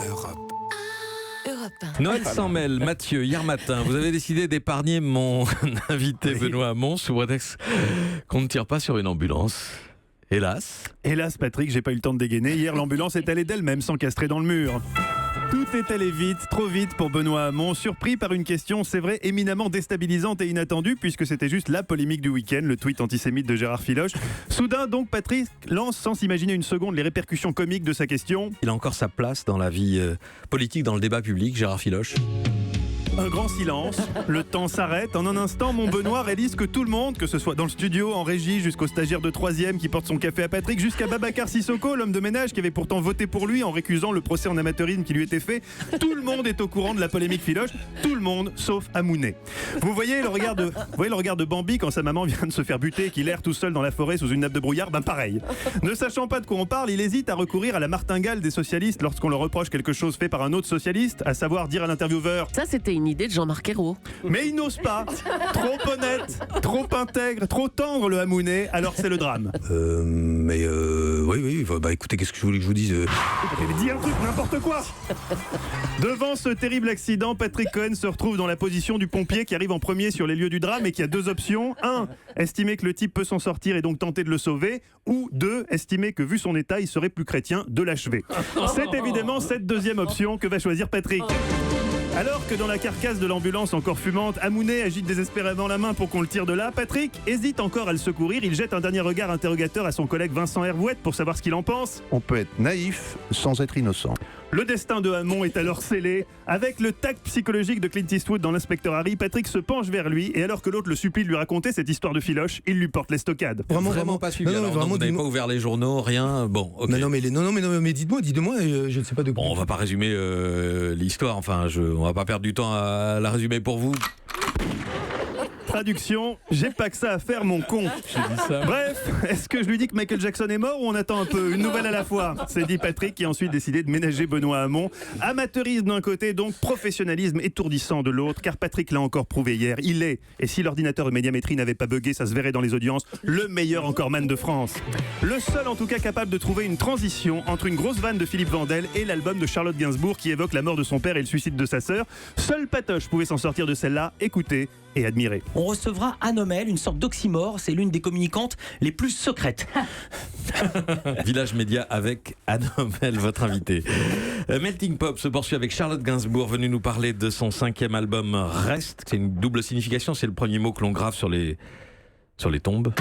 Europe. Noël s'en mêle, Mathieu, hier matin, vous avez décidé d'épargner mon invité Benoît Hamon sous prétexte qu'on ne tire pas sur une ambulance. Hélas. Hélas Patrick, j'ai pas eu le temps de dégainer. Hier, l'ambulance est allée d'elle-même s'encastrer dans le mur. Tout est allé vite, trop vite pour Benoît Hamon, surpris par une question, c'est vrai, éminemment déstabilisante et inattendue, puisque c'était juste la polémique du week-end, le tweet antisémite de Gérard Filoche. Soudain, donc, Patrick lance sans s'imaginer une seconde les répercussions comiques de sa question. Il a encore sa place dans la vie politique, dans le débat public, Gérard Filoche. Un grand silence, le temps s'arrête. En un instant, mon Benoît réalise que tout le monde, que ce soit dans le studio, en régie, jusqu'au stagiaire de 3e qui porte son café à Patrick, jusqu'à Babacar Sissoko, l'homme de ménage qui avait pourtant voté pour lui en récusant le procès en amateurisme qui lui était fait. Tout le monde est au courant de la polémique Filoche, tout le monde sauf Hamounet. Vous voyez le regard de Bambi quand sa maman vient de se faire buter et qu'il erre tout seul dans la forêt sous une nappe de brouillard, ben pareil. Ne sachant pas de quoi on parle, il hésite à recourir à la martingale des socialistes lorsqu'on leur reproche quelque chose fait par un autre socialiste, à savoir dire à l'intervieweur: Ça, c'était une idée de Jean-Marc Ayrault. mais il n'ose pas. Trop honnête, trop intègre, trop tendre le Hamounet, alors c'est le drame. Oui, bah écoutez, qu'est-ce que je voulais que je vous dise Dis un truc, n'importe quoi. Devant ce terrible accident, Patrick Cohen se retrouve dans la position du pompier qui arrive en premier sur les lieux du drame et qui a deux options. 1. Estimer que le type peut s'en sortir et donc tenter de le sauver. Ou 2. Estimer que vu son état, il serait plus chrétien de l'achever. C'est évidemment cette deuxième option que va choisir Patrick. Alors que dans la carcasse de l'ambulance encore fumante, Hamounet agite désespérément la main pour qu'on le tire de là, Patrick hésite encore à le secourir. Il jette un dernier regard interrogateur à son collègue Vincent Hervouette pour savoir ce qu'il en pense. On peut être naïf sans être innocent. Le destin de Hamon est alors scellé. Avec le tact psychologique de Clint Eastwood dans l'inspecteur Harry, Patrick se penche vers lui et alors que l'autre le supplie de lui raconter cette histoire de Filoche, il lui porte l'estocade. Vraiment pas suivi. Alors, donc, vous n'avez pas ouvert les journaux, rien. Bon, ok. Non, mais dites-moi, je ne sais pas de quoi. Bon, on va pas résumer l'histoire. Enfin, on va pas perdre du temps à la résumer pour vous. Traduction, j'ai pas que ça à faire, mon con. J'ai dit ça. Bref, est-ce que je lui dis que Michael Jackson est mort ou on attend un peu une nouvelle à la fois? C'est dit Patrick qui a ensuite décidé de ménager Benoît Hamon. Amateurisme d'un côté, donc professionnalisme étourdissant de l'autre, car Patrick l'a encore prouvé hier, il est, et si l'ordinateur de médiamétrie n'avait pas bugué, ça se verrait dans les audiences, le meilleur encoreman de France. Le seul en tout cas capable de trouver une transition entre une grosse vanne de Philippe Vandel et l'album de Charlotte Gainsbourg qui évoque la mort de son père et le suicide de sa sœur. Seul Patoche pouvait s'en sortir de celle-là, écoutez et admirez. On recevra Anomel, une sorte d'oxymore, c'est l'une des communicantes les plus secrètes. Village Média avec Anomel, votre invité. Melting Pop se poursuit avec Charlotte Gainsbourg, venue nous parler de son 5e album Reste. C'est une double signification, c'est le premier mot que l'on grave sur les tombes.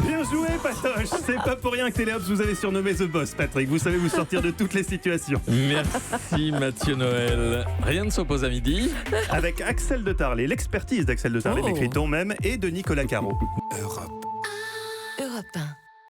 Bien joué Patoche, c'est pas pour rien que Téléops vous avez surnommé The Boss Patrick, vous savez vous sortir de toutes les situations. Merci Mathieu Noël. Rien ne s'oppose à midi. Avec Axel de Tarlé, l'expertise d'Axel de Tarlé, m'écrit-on même, et de Nicolas Caro. Europe. Europe 1.